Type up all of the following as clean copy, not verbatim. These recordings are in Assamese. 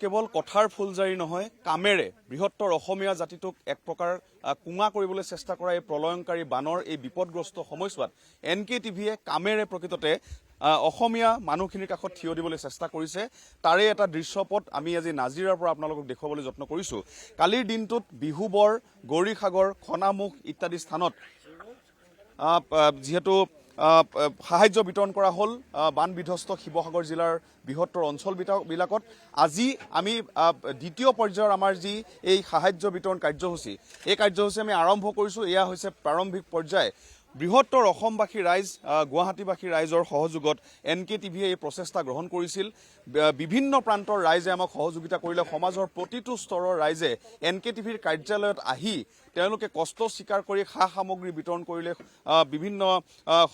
কেৱল কথাৰ ফুলজাৰি নহয়, কামেৰে বৃহত্তৰ অসমীয়া জাতিটোক এক প্ৰকাৰ কুঙা কৰিবলৈ চেষ্টা কৰা এই প্ৰলয়ংকাৰী বানৰ এই বিপদগ্ৰস্ত সময়ছোৱাত NKTVয়ে কামেৰে প্ৰকৃততে অসমীয়া মানুহখিনিৰ কাষত থিয় দিবলৈ চেষ্টা কৰিছে। তাৰে এটা দৃশ্যপট আমি আজি নাজিৰাৰ পৰা আপোনালোকক দেখুৱাবলৈ যত্ন কৰিছোঁ। কালিৰ দিনটোত বিহুবৰ, গৌৰীসাগৰ, খনামুখ ইত্যাদি স্থানত যিহেতু সাহায্য বিতৰণ কৰা হ'ল বান বিধ্বস্ত শিৱসাগৰ জিলাৰ বৃহত্তৰ অঞ্চলবিলাকত। আজি আমি দ্বিতীয় পৰ্যায়ৰ আমাৰ যি এই সাহায্য বিতৰণ কাৰ্যসূচী, এই কাৰ্যসূচী আমি আৰম্ভ কৰিছোঁ। এয়া হৈছে প্ৰাৰম্ভিক পৰ্যায়। বৃহত্তৰ অসমবাসী ৰাইজ, গুৱাহাটীবাসী ৰাইজৰ সহযোগত NKTVয়ে এই প্ৰচেষ্টা গ্ৰহণ কৰিছিল। বিভিন্ন প্ৰান্তৰ ৰাইজে আমাক সহযোগিতা কৰিলে। সমাজৰ প্ৰতিটো স্তৰৰ ৰাইজে NKTVৰ কাৰ্যালয়ত আহি তেওঁলোকে কষ্ট স্বীকাৰ কৰি সা সামগ্ৰী বিতৰণ কৰিলে, বিভিন্ন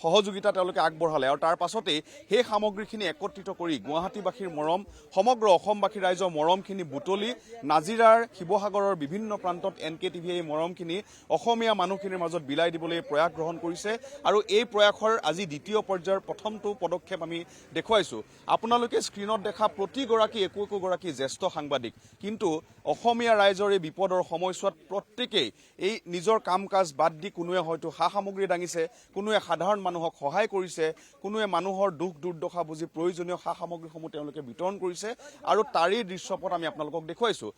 সহযোগিতা তেওঁলোকে আগবঢ়ালে আৰু তাৰ পাছতেই সেই সামগ্ৰীখিনি একত্ৰিত কৰি গুৱাহাটীবাসীৰ মৰম, সমগ্ৰ অসমবাসী ৰাইজৰ মৰমখিনি বুটলি নাজিৰাৰ, শিৱসাগৰৰ বিভিন্ন প্ৰান্তত NKTVয়ে এই মৰমখিনি অসমীয়া মানুহখিনিৰ মাজত বিলাই দিবলৈ প্ৰয়াস গ্ৰহণ কৰিছে। আৰু এই প্ৰয়াসৰ আজি দ্বিতীয় পৰ্যায়ৰ প্ৰথমটো পদক্ষেপ আমি দেখুৱাইছোঁ। আপোনালোকে স্ক্ৰীণত দেখা প্ৰতিগৰাকী একোগৰাকী জ্যেষ্ঠ সাংবাদিক, কিন্তু অসমীয়া ৰাইজৰ এই বিপদৰ সময়ছোৱাত প্ৰত্যেকেই এই নিজৰ কাম কাজ বাদ দি কোনোৱে হয়তো সা সামগ্ৰী দাঙিছে, কোনোৱে সাধাৰণ মানুহক সহায় কৰিছে, কোনোৱে মানুহৰ দুখ দুৰ্দশা বুজি প্ৰয়োজনীয় সা সামগ্ৰীসমূহ তেওঁলোকে বিতৰণ কৰিছে। আৰু তাৰেই দৃশ্যপট আমি আপোনালোকক দেখুৱাইছোঁ।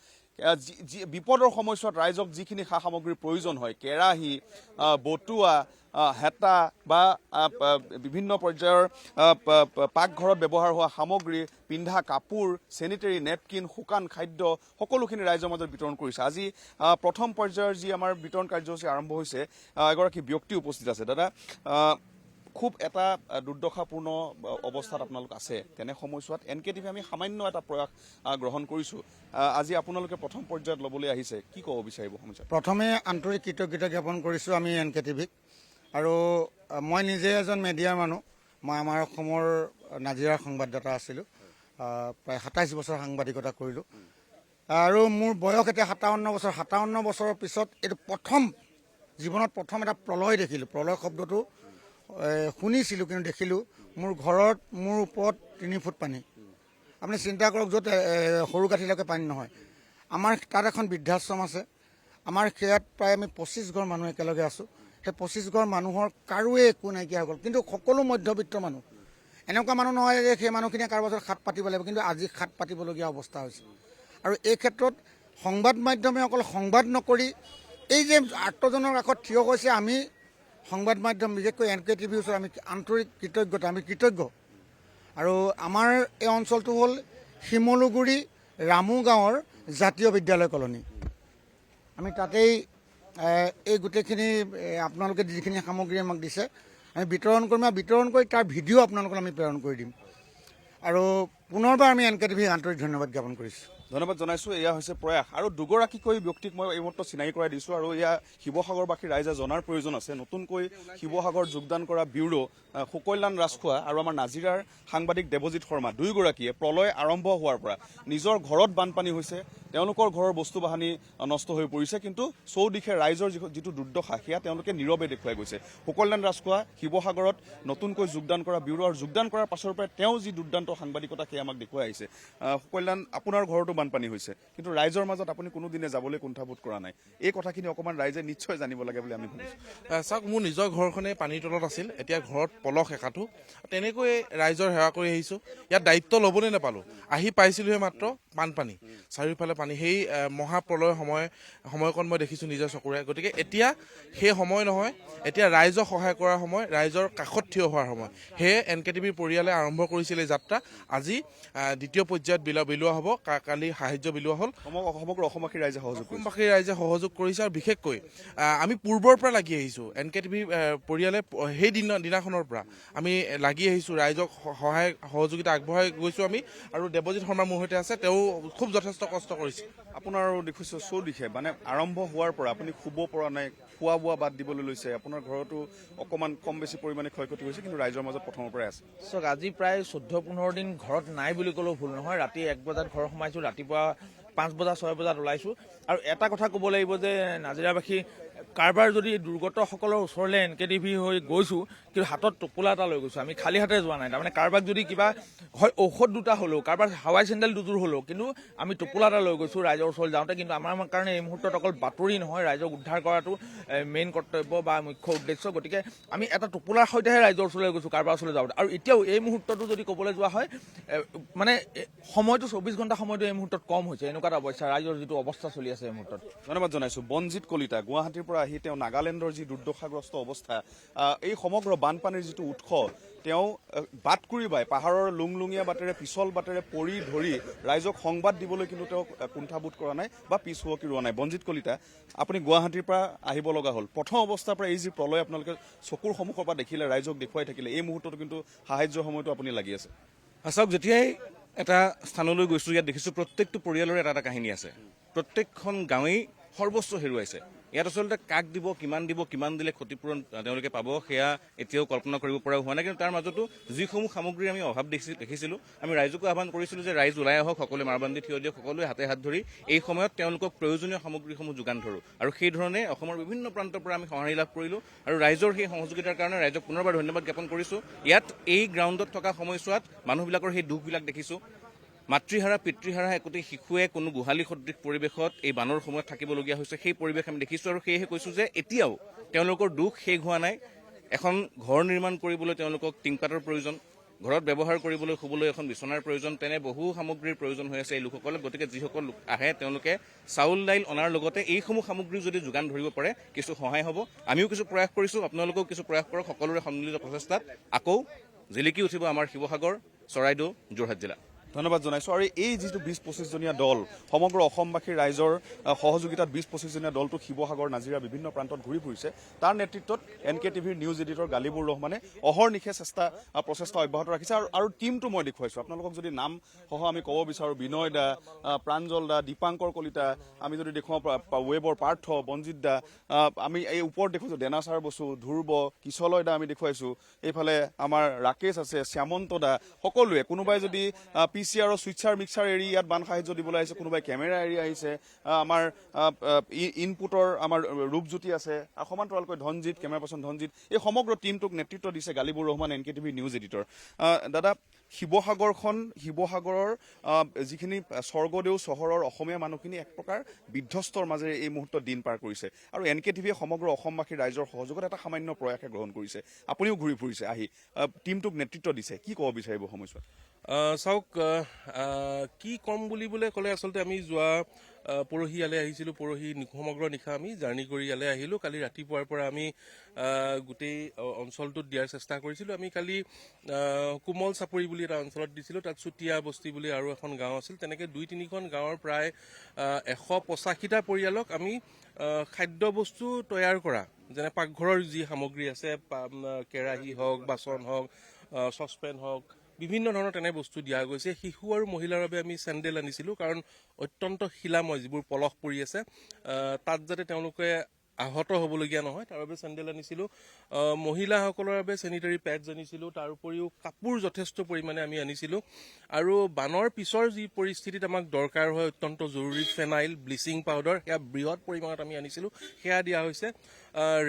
বিপদৰ সময়ছোৱাত ৰাইজক যিখিনি সা সামগ্ৰীৰ প্ৰয়োজন হয়, কেৰাহী, বটুৱা, হেতা বা বিভিন্ন পৰ্যায়ৰ পাকঘৰত ব্যৱহাৰ হোৱা সামগ্ৰী, পিন্ধা কাপোৰ, চেনিটেৰী নেপকিন, শুকান খাদ্য সকলোখিনি ৰাইজৰ মাজত বিতৰণ কৰিছে। আজি প্ৰথম পৰ্যায়ৰ যি আমাৰ বিতৰণ কাৰ্যসূচী আৰম্ভ হৈছে, এগৰাকী ব্যক্তি উপস্থিত আছে। দাদা, খুব এটা দুৰ্দশাপূৰ্ণ অৱস্থাত আপোনালোক আছে, তেনে সময়ছোৱাত NKTV আমি সামান্য এটা প্ৰয়াস গ্ৰহণ কৰিছোঁ। আজি আপোনালোকে প্ৰথম পৰ্যায়ত ল'বলৈ আহিছে, কি ক'ব বিচাৰিব সমস্যা? প্ৰথমে আন্তৰিক কৃতজ্ঞতা জ্ঞাপন কৰিছোঁ আমি NKTVক। আৰু মই নিজে এজন মিডিয়াৰ মানুহ। মই আমাৰ অসমৰ নাজিৰাৰ সংবাদদাতা আছিলোঁ, প্ৰায় 27 বছৰ সাংবাদিকতা কৰিলোঁ। আৰু মোৰ বয়স এতিয়া 57 বছৰ। 57 বছৰৰ পিছত এইটো জীৱনত প্ৰথম এটা প্ৰলয় দেখিলোঁ। প্ৰলয় শব্দটো শুনিছিলোঁ, কিন্তু দেখিলোঁ। মোৰ ঘৰত মোৰ ওপৰত 3 ফুট পানী। আপুনি চিন্তা কৰক, য'ত সৰু গাঁঠিলৈকে পানী নহয়। আমাৰ তাত এখন বৃদ্ধাশ্ৰম আছে। আমাৰ সেয়াত প্ৰায় আমি 25 ঘৰ মানুহ একেলগে আছোঁ। সেই 25 ঘৰ মানুহৰ কাৰোৱে একো নাইকিয়া হৈ গ'ল, কিন্তু সকলো মধ্যবিত্ত মানুহ। এনেকুৱা মানুহ নহয় যে সেই মানুহখিনিয়ে কাৰোবাৰ ওচৰত হাত পাতিব লাগিব, কিন্তু আজি হাত পাতিবলগীয়া অৱস্থা হৈছে। আৰু এই ক্ষেত্ৰত সংবাদ মাধ্যমে অকল সংবাদ নকৰি এই যে আৰ্তজনৰ কাষত থিয় হৈছে, আমি সংবাদ মাধ্যম বিশেষকৈ NKTVৰ ওচৰত আমি আন্তৰিক আমি কৃতজ্ঞ। আৰু আমাৰ এই অঞ্চলটো হ'ল শিমলুগুৰি ৰামু গাঁৱৰ জাতীয় বিদ্যালয় কলনী। আমি তাতেই এই গোটেইখিনি আপোনালোকে যিখিনি সামগ্ৰী আমাক দিছে আমি বিতৰণ কৰিম, আৰু বিতৰণ কৰি তাৰ ভিডিঅ' আপোনালোকক আমি প্ৰেৰণ কৰি দিম। আৰু পুনৰবাৰ আমি NKTVক আন্তৰিক ধন্যবাদ জ্ঞাপন কৰিছোঁ। ধন্যবাদ জনাইছোঁ। এয়া হৈছে প্ৰয়াস। আৰু দুগৰাকীকৈ ব্যক্তিক মই এইমাত্ৰ চিনাকি কৰাই দিছোঁ। আৰু এয়া শিৱসাগৰবাসী ৰাইজে জনাৰ প্ৰয়োজন আছে। নতুনকৈ শিৱসাগৰ যোগদান কৰা ব্যুৰো সুকল্যাণ ৰাজখোৱা আৰু আমাৰ নাজিৰাৰ সাংবাদিক দেৱজিৎ শৰ্মা, দুয়োগৰাকীয়ে প্ৰলয় আৰম্ভ হোৱাৰ পৰা নিজৰ ঘৰত বানপানী হৈছে, তেওঁলোকৰ ঘৰৰ বস্তু বাহানি নষ্ট হৈ পৰিছে, কিন্তু চৌদিশে ৰাইজৰ যিটো দুৰ্দশা সেয়া তেওঁলোকে নীৰৱে দেখুৱাই গৈছে। সুকল্যাণ ৰাজখোৱা শিৱসাগৰত নতুনকৈ যোগদান কৰা ব্যুৰো, আৰু যোগদান কৰাৰ পাছৰ পৰাই তেওঁ যি দুৰ্দান্ত সাংবাদিকতা সেয়া আমাক দেখুৱাই আহিছে। সুকল্যাণ, আপোনাৰ ঘৰতো বানপানী হৈছে, কিন্তু ৰাইজৰ মাজত আপুনি কোনোদিনে যাবলৈ কুণ্ঠাবোধ কৰা নাই। এই কথাখিনি অকণমান ৰাইজে নিশ্চয় জানিব লাগে বুলি আমি ভাবিছোঁ। চাওক, মোৰ নিজৰ ঘৰখনেই পানীৰ তলত আছিল, এতিয়া ঘৰত পলস একাঠো। তেনেকৈ ৰাইজৰ সেৱা কৰি আহিছোঁ। ইয়াত দায়িত্ব ল'বলৈ নাপালোঁ। আহি পাইছিলোহে মাত্ৰ বানপানী, চাৰিওফালে পানী। সেই মহাপ্ৰলয়ৰ সময়কণ মই দেখিছোঁ নিজৰ চকুৰে। গতিকে এতিয়া সেই সময় নহয়, এতিয়া ৰাইজক সহায় কৰাৰ সময়, ৰাইজৰ কাষত থিয় হোৱাৰ সময়। সেয়ে NKTVৰ পৰিয়ালে আৰম্ভ কৰিছিল এই যাত্ৰা। আজি দ্বিতীয় পৰ্যায়ত বিলোৱা হ'ব। কালি সাহায্য বিলোৱা হ'ল। সমগ্ৰ অসমবাসী ৰাইজে সহযোগ কৰিছে। আৰু বিশেষকৈ আমি পূৰ্বৰ পৰা লাগি আহিছোঁ। NKTV পৰিয়ালে সেই দিনাখনৰ পৰা আমি লাগি আহিছোঁ, ৰাইজক সহায় সহযোগিতা আগবঢ়াই গৈছোঁ আমি। আৰু দেৱজিৎ শৰ্মা মোৰ সৈতে আছে, তেওঁ খুব যথেষ্ট কষ্ট কৰিছে। আপোনাৰ দেখিছোঁ চৌদিশে মানে আৰম্ভ হোৱাৰ পৰা আপুনি শুব পৰা নাই, খোৱা বোৱা বাদ দিবলৈ লৈছে। আপোনাৰ ঘৰতো অকণমান কম বেছি পৰিমাণে ক্ষয়ক্ষতি হৈছে, কিন্তু ৰাইজৰ মাজত প্ৰথমৰ পৰাই আছে। চাওক, আজি প্ৰায় 14-15 দিন ঘৰত নাই বুলি ক'লেও ভুল নহয়। ৰাতি 1 বজাত ঘৰ সোমাইছোঁ, ৰাতিপুৱা 5 বজা 6 বজাত ওলাইছোঁ। আৰু এটা কথা ক'ব লাগিব যে নাজিৰাবাসী কাৰোবাৰ যদি দুৰ্গতসকলৰ ওচৰলৈ NKTV হৈ গৈছোঁ, কিন্তু হাতত টোপোলা এটা লৈ গৈছোঁ, আমি খালী হাতে যোৱা নাই। তাৰমানে কাৰোবাক যদি কিবা হয় ঔষধ দুটা হ'লেও, কাৰোবাৰ হাৱাই চেণ্ডেল দুযোৰ হ'লেও, কিন্তু আমি টোপোলা এটা লৈ গৈছোঁ ৰাইজৰ ওচৰলৈ যাওঁতে। কিন্তু আমাৰ কাৰণে এই মুহূৰ্তত অকল বাতৰি নহয়, ৰাইজক উদ্ধাৰ কৰাটো মেইন কৰ্তব্য বা মুখ্য উদ্দেশ্য। গতিকে আমি এটা টোপোলাৰ সৈতেহে ৰাইজৰ ওচৰলৈ গৈছোঁ কাৰোবাৰ ওচৰলৈ যাওঁতে। আৰু এতিয়াও এই মুহূৰ্তটো যদি ক'বলৈ যোৱা হয়, মানে সময়টো 24 ঘণ্টা সময়টো এই মুহূৰ্তত কম হৈছে, এনেকুৱা এটা অৱস্থা ৰাইজৰ যিটো অৱস্থা চলি আছে এই মুহূৰ্তত। ধন্যবাদ জনাইছোঁ। বনজিৎ কলিতা গুৱাহাটীৰ পৰা আহি তেওঁ নাগালেণ্ডৰ যি দুৰ্দশাগ্ৰস্ত অৱস্থা, এই সমগ্ৰ বানপানীৰ যিটো উৎস, তেওঁ বাটকুৰি বাই পাহাৰৰ লুংলুঙীয়া বাটেৰে পিছল বাটেৰে পৰি ধৰি ৰাইজক সংবাদ দিবলৈ কিন্তু তেওঁ কুণ্ঠাবোধ কৰা নাই বা পিছ হুৱকি ৰোৱা নাই। বনজিৎ কলিতা, আপুনি গুৱাহাটীৰ পৰা আহিব লগা হ'ল, প্ৰথম অৱস্থাৰ পৰা এই যি প্ৰলয় আপোনালোকে চকুৰ সন্মুখৰ পৰা দেখিলে, ৰাইজক দেখুৱাই থাকিলে, এই মুহূৰ্ততো কিন্তু সাহায্যৰ সময়তো আপুনি লাগি আছে। চাওক, যেতিয়াই এটা স্থানলৈ গৈছোঁ, ইয়াত দেখিছোঁ প্ৰত্যেকটো পৰিয়ালৰে এটা এটা কাহিনী আছে। প্ৰত্যেকখন গাঁৱেই সৰ্বস্ব হেৰুৱাইছে। ইয়াত আচলতে কাক দিব, কিমান দিলে ক্ষতিপূৰণ তেওঁলোকে পাব, সেয়া এতিয়াও কল্পনা কৰিব পৰা হোৱা নাই। কিন্তু তাৰ মাজতো যিসমূহ সামগ্ৰীৰ আমি অভাৱ দেখিছিলোঁ, আমি ৰাইজকো আহ্বান কৰিছিলোঁ যে ৰাইজ ওলাই আহক, সকলোৱে মাৰবান্ধি থিয় দিয়ক, সকলোৱে হাতে হাত ধৰি এই সময়ত তেওঁলোকক প্ৰয়োজনীয় সামগ্ৰীসমূহ যোগান ধৰোঁ। আৰু সেই ধৰণে অসমৰ বিভিন্ন প্ৰান্তৰ পৰা আমি সঁহাৰি লাভ কৰিলোঁ আৰু ৰাইজৰ সেই সহযোগিতাৰ কাৰণে ৰাইজক পুনৰবাৰ ধন্যবাদ জ্ঞাপন কৰিছোঁ। ইয়াত এই গ্ৰাউণ্ডত থকা সময়ছোৱাত মানুহবিলাকৰ সেই দুখবিলাক দেখিছোঁ। মাতৃহাৰা পিতৃহাৰা একোটি শিশুৱে কোনো গোহালি সদৃশ পৰিৱেশত এই বানৰ সময়ত থাকিবলগীয়া হৈছে, সেই পৰিৱেশ আমি দেখিছোঁ। আৰু সেয়েহে কৈছোঁ যে এতিয়াও তেওঁলোকৰ দুখ শেষ হোৱা নাই। এখন ঘৰ নিৰ্মাণ কৰিবলৈ তেওঁলোকক টিংপাতৰ প্ৰয়োজন, ঘৰত ব্যৱহাৰ কৰিবলৈ শুবলৈ এখন বিচনাৰ প্ৰয়োজন, তেনে বহু সামগ্ৰীৰ প্ৰয়োজন হৈ আছে এই লোকসকলক। গতিকে যিসকল লোক আহে তেওঁলোকে চাউল দাইল অনাৰ লগতে এইসমূহ সামগ্ৰী যদি যোগান ধৰিব পাৰে, কিছু সহায় হ'ব। আমিও কিছু প্ৰয়াস কৰিছোঁ, আপোনালোকেও কিছু প্ৰয়াস কৰক। সকলোৰে সন্মিলিত প্ৰচেষ্টাত আকৌ জিলিকি উঠিব আমাৰ শিৱসাগৰ, চৰাইদেউ, যোৰহাট জিলা। ধন্যবাদ জনাইছোঁ। আৰু এই যিটো 20-25 জনীয়া দল, সমগ্ৰ অসমবাসীৰ ৰাইজৰ সহযোগিতাত 20-25 জনীয়া দলটো শিৱসাগৰ, নাজিৰা বিভিন্ন প্ৰান্তত ঘূৰি ফুৰিছে। তাৰ নেতৃত্বত NKTVৰ নিউজ এডিটৰ গালিবুৰ ৰহমানে অহৰ্নিশে প্ৰচেষ্টা অব্যাহত ৰাখিছে। আৰু টীমটো মই দেখুৱাইছোঁ আপোনালোকক। যদি নামসহ আমি ক'ব বিচাৰোঁ, বিনয় দা, প্ৰাঞ্জল দা, দীপাংকৰ কলিতা, আমি যদি দেখুৱাওঁ ৱেবৰ পাৰ্থ, বনজিৎ দা, আমি এই ওপৰত দেখুৱাইছোঁ দেনাচাৰ বসু, ধ্ৰুৱ, কিশলয় দা আমি দেখুৱাইছোঁ। এইফালে আমাৰ ৰাকেশ আছে, শ্যামন্ত দা, সকলোৱে। কোনোবাই যদি PCR ছুইচাৰ মিক্সাৰ এৰি ইয়াত বান সাহায্য দিবলৈ আহিছে, কোনোবাই কেমেৰা এৰি আহিছে, আমাৰ ইনপুটৰ আমাৰ ৰূপজ্যোতি আছে, আৰু সমান্তৰালকৈ ধনজিৎ, কেমেৰা পাৰ্চন ধনজিৎ, এই সমগ্ৰ টীমটোক নেতৃত্ব দিছে গালিবুৰ ৰহমান, NKTV নিউজ এডিটৰ। দাদা, শিৱসাগৰৰ যিখিনি স্বৰ্গদেউ চহৰৰ অসমীয়া মানুহখিনি এক প্ৰকাৰ বিধ্বস্তৰ মাজেৰে এই মুহূৰ্তত দিন পাৰ কৰিছে। আৰু NKTVয়ে সমগ্ৰ অসমবাসীৰ ৰাইজৰ সহযোগত এটা সামান্য প্ৰয়াসে গ্ৰহণ কৰিছে। আপুনিও ঘূৰি ফুৰিছে, আহি টীমটোক নেতৃত্ব দিছে, কি ক'ব বিচাৰিব সময়ছোৱাত? চাওক, কি ক'ম বুলিবলৈ ক'লে আচলতে আমি যোৱা পৰহি ইয়ালৈ আহিছিলোঁ। পৰহি সমগ্ৰ নিশা আমি জাৰ্ণি কৰি ইয়ালৈ আহিলোঁ। কালি ৰাতিপুৱাৰ পৰা আমি গোটেই অঞ্চলটোত দিয়াৰ চেষ্টা কৰিছিলোঁ। আমি কালি কোমল চাপৰি বুলি এটা অঞ্চলত দিছিলোঁ, তাত চুতীয়া বস্তি বুলি আৰু এখন গাঁও আছিল। তেনেকৈ 2-3খন গাঁৱৰ প্ৰায় 185টা পৰিয়ালক আমি খাদ্যবস্তু তৈয়াৰ কৰা, যেনে পাকঘৰৰ যি সামগ্ৰী আছে, কেৰাহী হওক, বাচন হওক, চচপেন হওক, বিভিন্ন ধৰণৰ তেনে বস্তু দিয়া গৈছে। শিশু আৰু মহিলাৰ বাবে আমি চেণ্ডেল আনিছিলোঁ, কাৰণ অত্যন্ত শিলাময় যিবোৰ পলস পৰি আছে, তাত যাতে তেওঁলোকে আহত হ'বলগীয়া নহয়, তাৰ বাবে চেণ্ডেল আনিছিলোঁ। মহিলাসকলৰ বাবে চেনিটাৰী পেডছ আনিছিলোঁ। তাৰ উপৰিও কাপোৰ যথেষ্ট পৰিমাণে আমি আনিছিলোঁ। আৰু বানৰ পিছৰ যি পৰিস্থিতিত আমাক দৰকাৰ হয় অত্যন্ত জৰুৰী ফেনাইল, ব্লিচিং পাউডাৰ, সেয়া বৃহৎ পৰিমাণত আমি আনিছিলোঁ, সেয়া দিয়া হৈছে।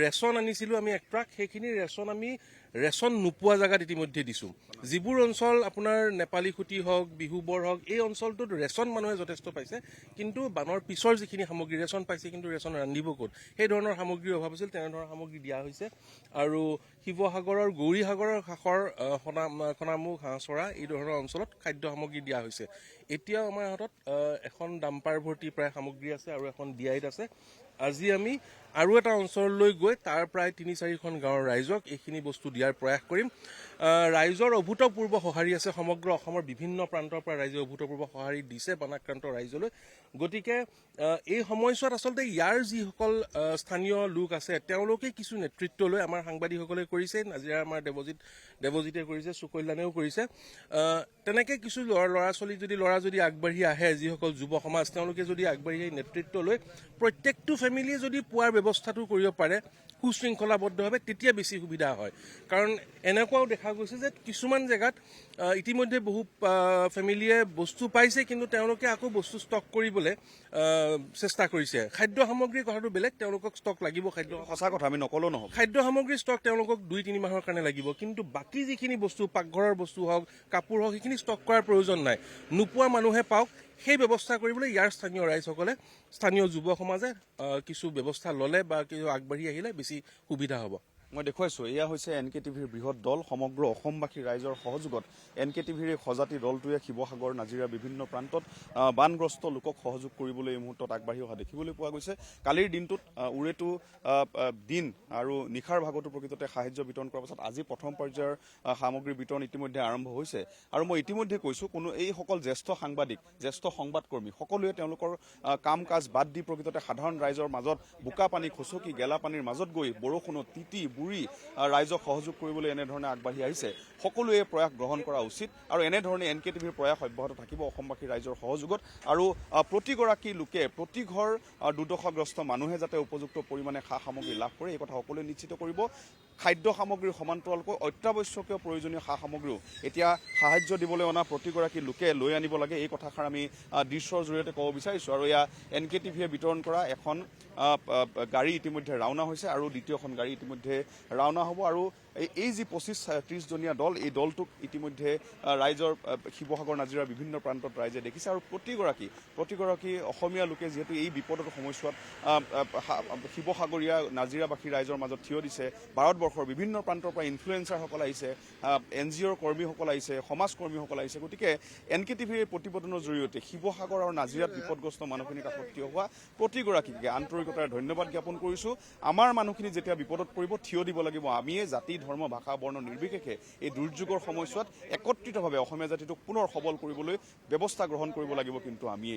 ৰেচন আনিছিলোঁ আমি 1 ট্ৰাক, সেইখিনি ৰেচন আমি ৰেচন নোপোৱা জেগাত ইতিমধ্যে দিছোঁ। যিবোৰ অঞ্চল আপোনাৰ নেপালী খুটি হওক, বিহুবৰ হওক, এই অঞ্চলটোত ৰেচন মানুহে যথেষ্ট পাইছে, কিন্তু বানৰ পিছৰ যিখিনি সামগ্ৰী ৰেচন পাইছে, কিন্তু ৰেচন ৰান্ধিব ক'ত, সেই ধৰণৰ সামগ্ৰীৰ অভাৱ আছিল। তেনেধৰণৰ সামগ্ৰী দিয়া হৈছে। আৰু শিৱসাগৰৰ গৌৰীসাগৰৰ কাষৰ খনামুখ, হাঁহচৰা, এই ধৰণৰ অঞ্চলত খাদ্য সামগ্ৰী দিয়া হৈছে। এতিয়াও আমাৰ হাতত এখন ডাম্পাৰ ভৰ্তি প্ৰায় সামগ্ৰী আছে আৰু এখন ডিআইত আছে। আজি আমি আৰু এটা অঞ্চললৈ গৈ তাৰ প্ৰায় 3-4খন গাঁৱৰ ৰাইজক এইখিনি বস্তু দিয়াৰ প্ৰয়াস কৰিম। ৰাইজৰ অভূতপূৰ্ব সঁহাৰি আছে। সমগ্ৰ অসমৰ বিভিন্ন প্ৰান্তৰ পৰা ৰাইজে অভূতপূৰ্ব সঁহাৰি দিছে বানাক্ৰান্ত ৰাইজলৈ। গতিকে এই সময়ছোৱাত আচলতে ইয়াৰ যিসকল স্থানীয় লোক আছে, তেওঁলোকে কিছু নেতৃত্ব লৈ আমাৰ সাংবাদিকসকলে কৰিছে, নাজিৰা আমাৰ দেৱজিতে কৰিছে, সুকল্যাণেও কৰিছে। তেনেকৈ কিছু ল'ৰা যদি আগবাঢ়ি আহে, যিসকল যুৱ সমাজ, তেওঁলোকে যদি আগবাঢ়ি নেতৃত্ব লৈ প্ৰত্যেকটো ফেমিলিয়ে যদি পোৱাৰ ব্যৱস্থাটো কৰিব পাৰে সুশৃংখলাবদ্ধভাৱে, তেতিয়া বেছি সুবিধা হয়। কাৰণ এনেকুৱাও দেখা গৈছে যে কিছুমান জেগাত ইতিমধ্যে বহু ফেমিলিয়ে বস্তু পাইছে, কিন্তু তেওঁলোকে আকৌ বস্তু ষ্টক কৰিবলৈ চেষ্টা কৰিছে। খাদ্য সামগ্ৰীৰ কথাটো বেলেগ, তেওঁলোকক ষ্টক লাগিব। সঁচা কথা, আমি নকলেও নহ'ব। খাদ্য সামগ্ৰীৰ ষ্টক তেওঁলোকক 2-3 মাহৰ কাৰণে লাগিব, কিন্তু বাকী যিখিনি বস্তু, পাকঘৰৰ বস্তু হওক, কাপোৰ হওক, সেইখিনি ষ্টক কৰাৰ প্ৰয়োজন নাই। নোপোৱা মানুহে পাওক, সেই ব্যৱস্থা কৰিবলৈ ইয়াৰ স্থানীয় ৰাইজসকলে, স্থানীয় যুৱ সমাজে কিছু ব্যৱস্থা ল'লে বা কিছু আগবাঢ়ি আহিলে বেছি সুবিধা হ'ব। মই দেখুৱাইছোঁ, এয়া হৈছে NKTVৰ বৃহৎ দল। সমগ্ৰ অসমবাসী ৰাইজৰ সহযোগত NKTVৰ এই সজাতি দলটোৱে শিৱসাগৰ, নাজিৰাৰ বিভিন্ন প্ৰান্তত বানগ্ৰস্ত লোকক সহযোগ কৰিবলৈ এই মুহূৰ্তত আগবাঢ়ি অহা দেখিবলৈ পোৱা গৈছে। কালিৰ দিনটোত উৰেটো দিন আৰু নিশাৰ ভাগতো প্ৰকৃততে সাহায্য বিতৰণ কৰাৰ পাছত আজি প্ৰথম পৰ্যায়ৰ সামগ্ৰী বিতৰণ ইতিমধ্যে আৰম্ভ হৈছে। আৰু মই ইতিমধ্যে কৈছোঁ, এইসকল জ্যেষ্ঠ সাংবাদিক, জ্যেষ্ঠ সংবাদকৰ্মী সকলোৱে তেওঁলোকৰ কাম কাজ বাদ দি প্ৰকৃততে সাধাৰণ ৰাইজৰ মাজত বোকা পানী খচকি গেলা পানীৰ মাজত গৈ বৰষুণত তিতি বুৰি ৰাইজক সহযোগ কৰিবলৈ এনেধৰণে আগবাঢ়ি আহিছে। সকলোৱে প্ৰয়াস গ্ৰহণ কৰা উচিত আৰু এনেধৰণে NKTVৰ প্ৰয়াস অব্যাহত থাকিব অসমবাসী ৰাইজৰ সহযোগত। আৰু প্ৰতিগৰাকী লোকে, প্ৰতি ঘৰ দুৰ্দশাগ্ৰস্ত মানুহে যাতে উপযুক্ত পৰিমাণে সা সামগ্ৰী লাভ কৰে, এই কথা সকলোৱে নিশ্চিত কৰিব। খাদ্য সামগ্ৰীৰ সমান্তৰালকৈ অত্যাৱশ্যকীয় প্ৰয়োজনীয় সা সামগ্ৰীও এতিয়া সাহায্য দিবলৈ অনা প্ৰতিগৰাকী লোকে লৈ আনিব লাগে, এই কথাষাৰ আমি দৃশ্যৰ জৰিয়তে ক'ব বিচাৰিছোঁ। আৰু এয়া NKTVয়ে বিতৰণ কৰা এখন গাড়ী ইতিমধ্যে ৰাওনা হৈছে আৰু দ্বিতীয়খন গাড়ী ইতিমধ্যে ৰাওনা হ'ব। আৰু এই যি 25-30 জনীয়া দল, এই দলটোক ইতিমধ্যে ৰাইজৰ শিৱসাগৰ, নাজিৰাৰ বিভিন্ন প্ৰান্তত ৰাইজে দেখিছে। আৰু প্ৰতিগৰাকী অসমীয়া লোকে যিহেতু এই বিপদৰ সময়ছোৱাত শিৱসাগৰীয়া, নাজিৰাবাসী ৰাইজৰ মাজত থিয় দিছে। ভাৰতবৰ্ষৰ বিভিন্ন প্ৰান্তৰ পৰা ইনফ্লুৱেঞ্চাৰসকল আহিছে, NGOৰ কৰ্মীসকল আহিছে, সমাজকৰ্মীসকল আহিছে। গতিকে NKTVৰ এই প্ৰতিবেদনৰ জৰিয়তে শিৱসাগৰ আৰু নাজিৰাত বিপদগ্ৰস্ত মানুহখিনিৰ কাষত থিয় হোৱা প্ৰতিগৰাকীকে আন্তৰিকতাৰে ধন্যবাদ জ্ঞাপন কৰিছোঁ। আমাৰ মানুহখিনি যেতিয়া বিপদত পৰিব, থিয় দিব লাগিব আমিয়ে। জাতি, ধৰ্ম, ভাষা, বৰ্ণ নিৰ্বিশেষে এই দুৰ্যোগৰ সময়ছোৱাত একত্ৰিতভাৱে অসমীয়া জাতিটোক পুনৰ সবল কৰিবলৈ ব্যৱস্থা গ্ৰহণ কৰিব লাগিব কিন্তু আমিয়েই।